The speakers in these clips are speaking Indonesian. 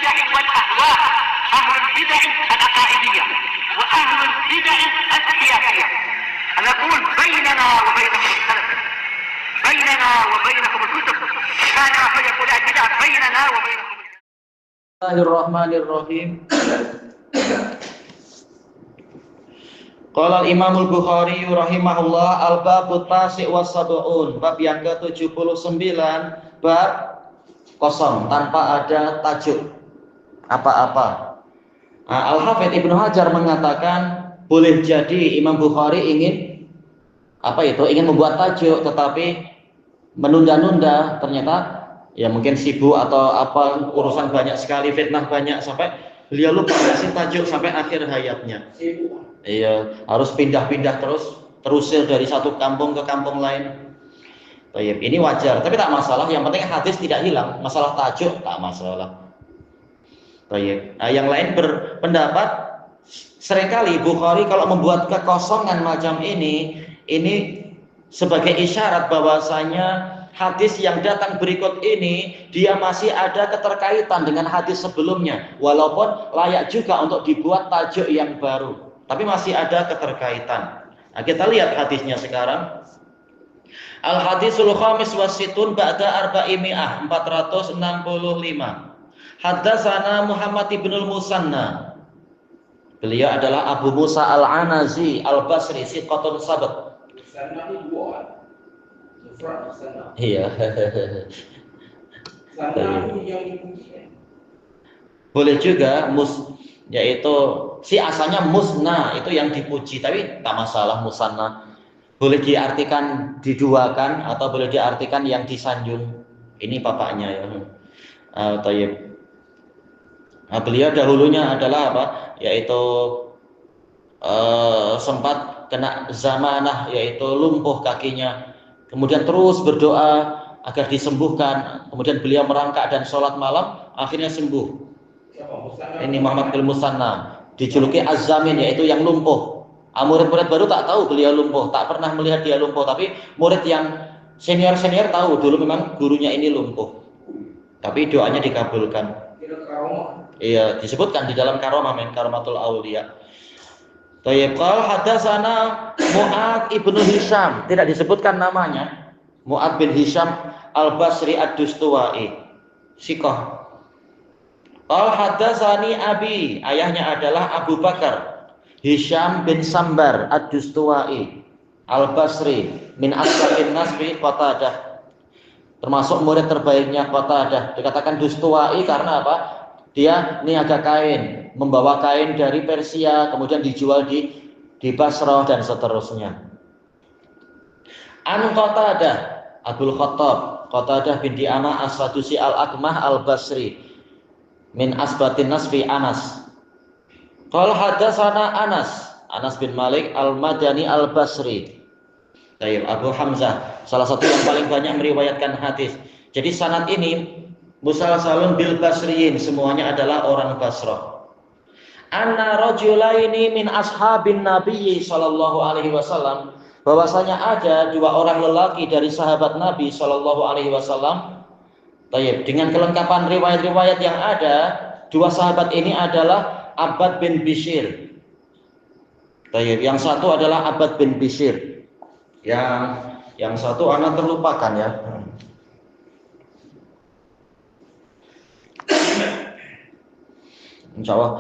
البدع والأهواء، أهل البدع العقائدية وأهل البدع السياسية. نقول بيننا وبينكم السلف، بيننا وبينكم الكتب، كان فيقول البدع بيننا وبينكم. Bismillahirrahmanirrahim. Qala al-Imam al-Bukhari rahimahullah al-babut tasi' was sab'un, bab yang ke-79, bab kosong tanpa ada tajuk apa-apa. Al-Hafidz Ibnu Hajar mengatakan boleh jadi Imam Bukhari ingin ingin membuat tajuk tetapi menunda-nunda, ternyata ya mungkin sibuk atau apa, urusan banyak sekali, fitnah banyak sampai beliau lupa ngasih tajuk sampai akhir hayatnya. Iya, harus pindah-pindah terusir dari satu kampung ke kampung lain. Baik, ini wajar, tapi tak masalah. Yang penting hadis tidak hilang. Masalah tajuk tak masalah. Baik. Yang lain berpendapat seringkali Bukhari kalau membuat kekosongan macam ini sebagai isyarat bahwasanya hadis yang datang berikut ini dia masih ada keterkaitan dengan hadis sebelumnya, walaupun layak juga untuk dibuat tajuk yang baru, tapi masih ada keterkaitan. Nah, kita lihat hadisnya sekarang. Al-hadisul khamis wasitun ba'da arba'imi'ah, 465. Haddatsana Muhammad ibnul Musanna. Beliau adalah Abu Musa al-Anazi al-Basri, siqatun sabat. Iya. Boleh juga yaitu si asalnya musna, itu yang dipuji, tapi tak masalah musanna. Boleh diartikan diduakan atau boleh diartikan yang disanjung. Ini bapaknya ya. Tayyib. Beliau dahulunya adalah apa? Yaitu sempat kena zamanah, yaitu lumpuh kakinya. Kemudian terus berdoa agar disembuhkan. Kemudian beliau merangkak dan sholat malam, akhirnya sembuh. Ini Muhammad bin Musanna, dijuluki Az-Zamin, yaitu yang lumpuh. Murid-murid baru tak tahu beliau lumpuh, tak pernah melihat dia lumpuh. Tapi murid yang senior-senior tahu dulu memang gurunya ini lumpuh. Tapi doanya dikabulkan. Iya, disebutkan di dalam Karomah, Karomatul Auliya. Tayyib, qala hadatsana Mu'ad ibnu Hisham, tidak disebutkan namanya. Mu'ad bin Hisham al-Basri ad-Dustuwai, siqah. Qala hadatsani abi, ayahnya adalah Abu Bakar Hisham bin Sambar ad-Dustuwai al-Basri, min ashabin nasbi Qatadah, termasuk murid terbaiknya Qatadah. Dikatakan Dustuwai karena apa? Dia niaga kain, membawa kain dari Persia, kemudian dijual di Basrah dan seterusnya. An Qatadah Abdul Khattab, Qatadah binti Ama As-Sadusi al-Akmah al-Basri, min asbatin nasfi Anas. Qala hadatsana Anas bin Malik al-Madani al-Basri. Tayyib, Abu Hamzah, salah satu yang paling banyak meriwayatkan hadis. Jadi sanad ini musalsalun bil Basriyin, semuanya adalah orang Basrah. Anna rajulaini min ashabin Nabi sallallahu alaihi wasallam, bahwasanya ada dua orang lelaki dari sahabat Nabi sallallahu alaihi wasallam. Tayyib, dengan kelengkapan riwayat-riwayat yang ada, dua sahabat ini adalah Abbad bin Bishr. Tayyib, yang satu adalah Abbad bin Bishr. Yang satu anak terlupakan ya. Insyaallah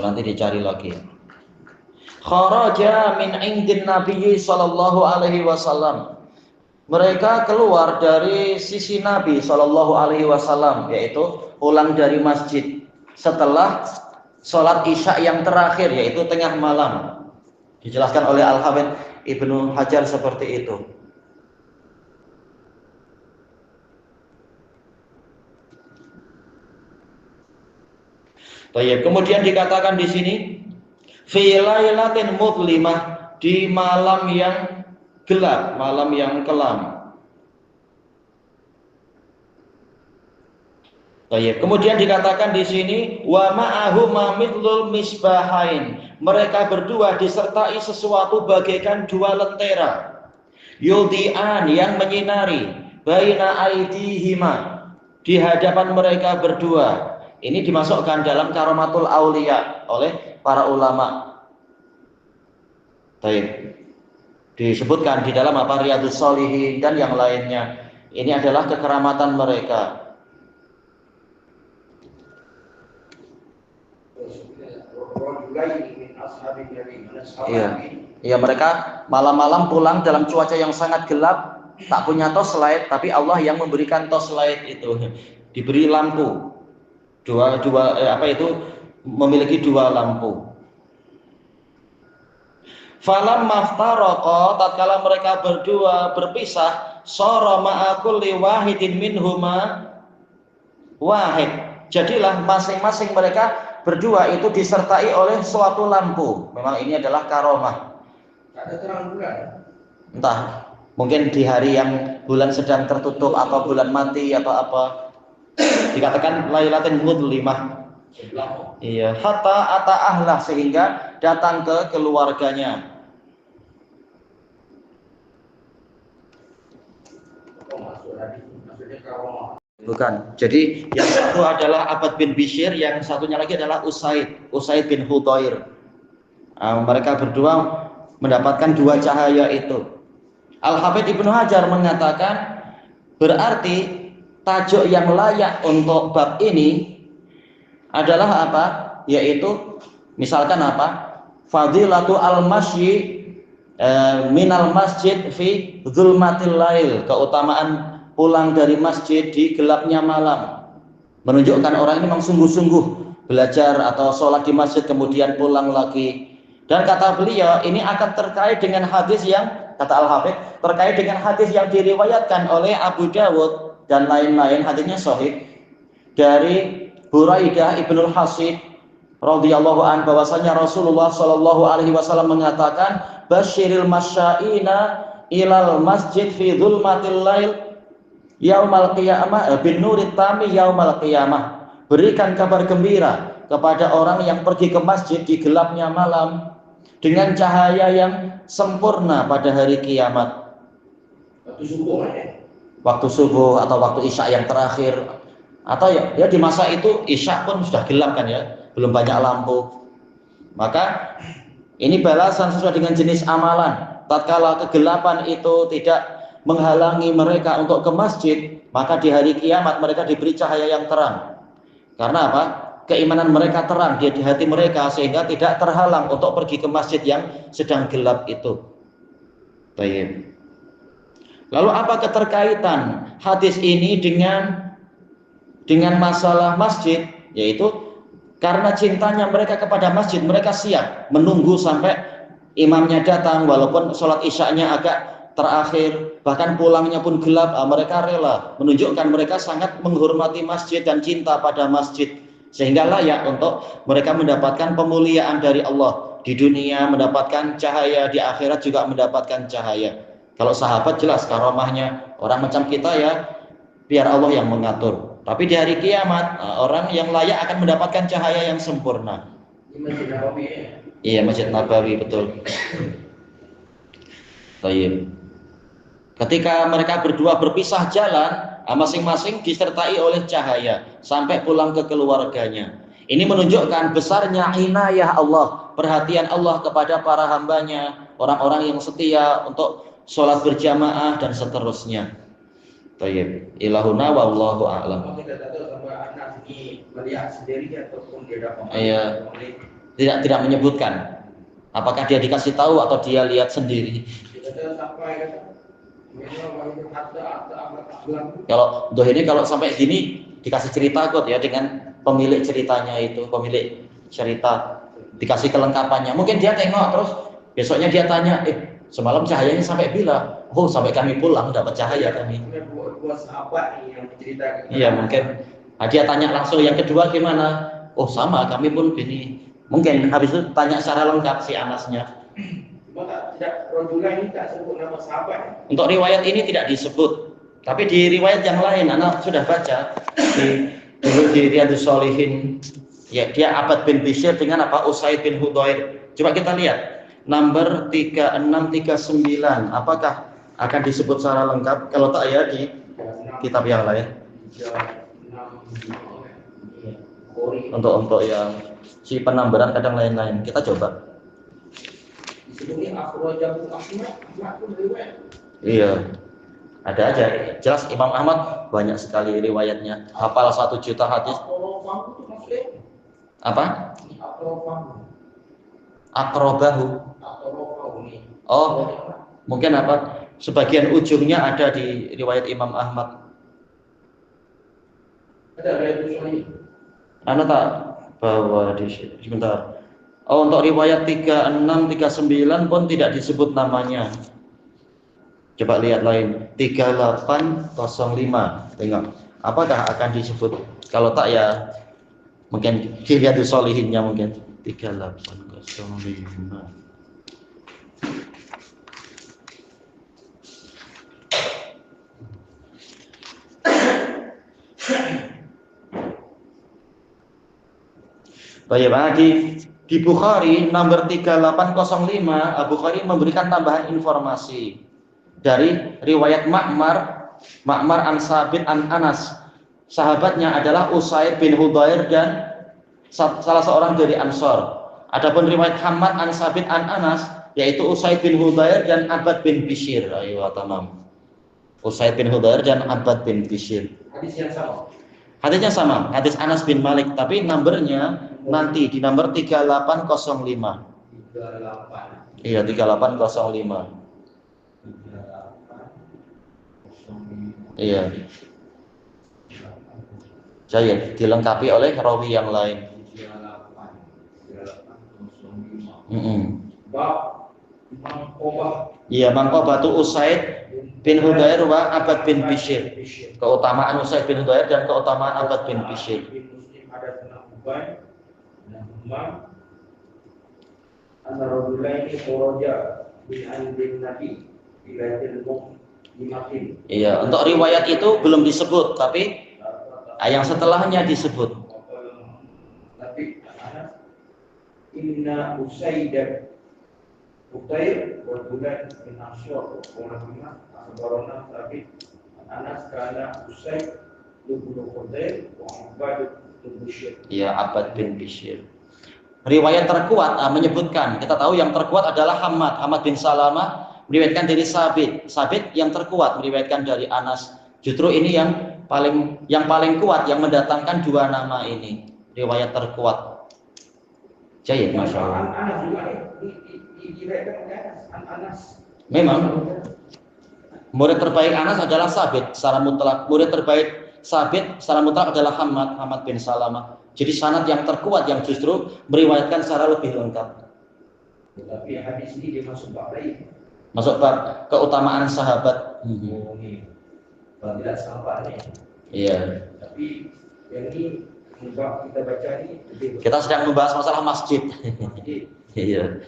nanti dicari lagi. Kharaja min indin Nabi sallallahu alaihi wasallam. Mereka keluar dari sisi Nabi sallallahu alaihi wasallam, yaitu pulang dari masjid setelah sholat Isya yang terakhir, yaitu tengah malam. Dijelaskan oleh Al-Hafidz Ibnu Hajar seperti itu. Baik, kemudian dikatakan di sini fi lailatin mudlimah, di malam yang gelap, malam yang kelam. Baik, kemudian dikatakan di sini wa ma'ahu mamithul misbahain, mereka berdua disertai sesuatu bagaikan dua lentera, yuldian, yang menyinari, baina aidihima, di hadapan mereka berdua, Ini dimasukkan dalam Karomatul Aulia oleh para ulama. Baik. Disebutkan di dalam apa Riyadhus Shalihin dan yang lainnya. Ini adalah kekeramatan mereka. Iya. Iya, mereka malam-malam pulang dalam cuaca yang sangat gelap, tak punya torchlight, tapi Allah yang memberikan torchlight itu. Diberi lampu. Memiliki dua lampu. Falam maftaraqa, tatkala mereka berdua berpisah, sara ma'a kulli wahidin minhuma wahid. Jadilah masing-masing mereka berdua itu disertai oleh suatu lampu. Memang ini adalah karomah. Ada terang bulan. Entah, mungkin di hari yang bulan sedang tertutup atau bulan mati atau apa. Dikatakan lailatul mudlimah. Iya, hatta ata ahlah, sehingga datang ke keluarganya. Bukan. Jadi yang satu adalah Abbad bin Bishr, yang satunya lagi adalah Usaid bin Hudhair. Mereka berdua mendapatkan dua cahaya itu. Al-Hafidz Ibnu Hajar mengatakan berarti tajuk yang layak untuk bab ini adalah apa? Yaitu misalkan apa? Fadilatu al-masyi minal masjid fi zulmatil lail, keutamaan pulang dari masjid di gelapnya malam. Menunjukkan orang ini memang sungguh-sungguh belajar atau sholat di masjid kemudian pulang lagi. Dan kata beliau ini akan terkait dengan hadis yang, kata Al-Hafidz, terkait dengan hadis yang diriwayatkan oleh Abu Dawud dan lain-lain, hadisnya sahih, dari Buraidah ibnul Hasib radhiyallahu an, bahwasanya Rasulullah shallallahu alaihi wasallam mengatakan, basyiril masyaina ilal masjid fi dzulmatil lail yaumal qiyamah bin nurit tami yaumal qiyamah. Berikan kabar gembira kepada orang yang pergi ke masjid di gelapnya malam dengan cahaya yang sempurna pada hari kiamat. Waktu subuh atau waktu isya yang terakhir, atau ya di masa itu isya pun sudah gelap kan ya, belum banyak lampu. Maka ini balasan sesuai dengan jenis amalan. Tatkala kegelapan itu tidak menghalangi mereka untuk ke masjid, maka di hari kiamat mereka diberi cahaya yang terang. Karena apa? Keimanan mereka terang di hati mereka, sehingga tidak terhalang untuk pergi ke masjid yang sedang gelap itu. Baik. Lalu apa keterkaitan hadis ini dengan masalah masjid? Yaitu karena cintanya mereka kepada masjid, mereka siap menunggu sampai imamnya datang, walaupun sholat isya'nya agak terakhir, bahkan pulangnya pun gelap, mereka rela, menunjukkan mereka sangat menghormati masjid dan cinta pada masjid, sehingga layak untuk mereka mendapatkan pemuliaan dari Allah di dunia, mendapatkan cahaya, di akhirat juga mendapatkan cahaya. Kalau sahabat jelas karomahnya, orang macam kita ya biar Allah yang mengatur. Tapi di hari kiamat orang yang layak akan mendapatkan cahaya yang sempurna. Masjid Nabawi ya? Iya, Masjid Nabawi, betul. Baik. Ketika mereka berdua berpisah jalan, masing-masing disertai oleh cahaya sampai pulang ke keluarganya. Ini menunjukkan besarnya inayah Allah, perhatian Allah kepada para hambanya, orang-orang yang setia untuk sholat berjamaah dan seterusnya. Baik, ilahuna wallahu a'lam. Kita tahu sama anak ini melihat sendiri ataupun dia dapat. Iya. Tidak menyebutkan apakah dia dikasih tahu atau dia lihat sendiri. Kita tahu sampai Kalau ini kalau sampai gini dikasih cerita kok ya, dengan pemilik ceritanya itu, pemilik cerita dikasih kelengkapannya. Mungkin dia tengok terus besoknya dia tanya, semalam cahayanya sampai bila? Oh, sampai kami pulang dapat cahaya kami. Iya, mungkin. Dia tanya langsung yang kedua gimana? Oh, sama, kami pun gini. Mungkin habis itu tanya secara lengkap si Anasnya. Tidak, Rasulullah ini tak sebut nama sahabat. Untuk riwayat ini tidak disebut, tapi di riwayat yang lain anak sudah baca di Riyadhus Shalihin. Ya, dia Abbad bin Bishr dengan apa? Usaid bin Hudhair. Coba kita lihat nomor 3639. Apakah akan disebut secara lengkap? Kalau tak ya di kitab yang lain. Bukhari. Untuk yang si penambaran kadang lain-lain. Kita coba. Di sini akhrajahu Ahmad pun riwayat. Iya. Ada aja. Jelas Imam Ahmad banyak sekali riwayatnya. Hafal 1 juta hadis. Akrobahu itu maksudnya Apa? akrobahu. Akrobahu. Akrobahu nih. Oh, mungkin apa? Sebagian ujungnya ada di riwayat Imam Ahmad. Ada riwayat Sahih. Anda tak bawa di sini. Sebentar. Oh, untuk riwayat 36, 39 pun tidak disebut namanya. Coba lihat lain. 3805. Tengok. Apakah akan disebut? Kalau tak ya mungkin dilihat di solihinnya mungkin. 3805. Baik, di Bukhari nomor 3805, Bukhari memberikan tambahan informasi dari riwayat Ma'mar an Sabit an Anas. Sahabatnya adalah Usaid bin Hudayr dan salah seorang dari Ansor. Adapun riwayat Hammad an Sabit an Anas yaitu Usaid bin Hudayr dan Abbad bin Bishr. Ayo tamam. Usaid bin Hudayr dan Abbad bin Bishr. Hadis yang sama. Hadisnya sama, hadis Anas bin Malik, tapi nomornya nanti di nomor 3805. 38. Iya, 3805. Iya. Saya dilengkapi oleh rawi yang lain. 3805. Bab Mangqobah. Iya, Mangqobah tu Usaid bin Hudayr wa Abbad bin Bishr. Keutamaan Usaid bin Hudayr dan keutamaan Abbad bin Bishr. Muslim ada tentang Ubay dan Umar. Anna rajulaini kharaja bin bin Nabi ila Muqimmatin. Iya, untuk riwayat itu belum disebut, tapi yang setelahnya disebut. Tapi inna Usaidan Uqair wa bulan bin Ashur wa Muhammad akhbarana Thabit Anas kana Usaid bin Uqair wa Abbad bin Bishr. Ya, Abbad bin Bishr. Riwayat terkuat menyebutkan, kita tahu yang terkuat adalah Hammad bin Salamah meriwayatkan dari Sabit yang terkuat meriwayatkan dari Anas. Justru ini yang paling kuat yang mendatangkan dua nama ini, riwayat terkuat. Jayid, Masya Allah. Anas juga diriwayatkan oleh Anas. Memang murid terbaik Anas adalah Sabit secara mutlak. Murid terbaik Sabit secara mutlak adalah Hammad bin Salamah. Jadi sanad yang terkuat yang justru meriwayatkan secara lebih lengkap. Tapi hadis ini dia masuk bab lain. Masuk bab keutamaan sahabat. Oh ini tidak sahabat nih. Iya. Tapi yang ini bab kita baca ini lebih Kita sedang membahas masalah masjid. Iya.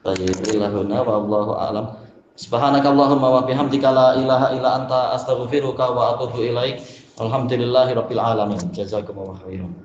Baikillahuna wallahu a'lam. Subhanakallahumma wa bihamdika la ilaha illa anta astaghfiruka wa atubu ilaik. Alhamdulillahirabbil alamin. Jazakumullahu khairan.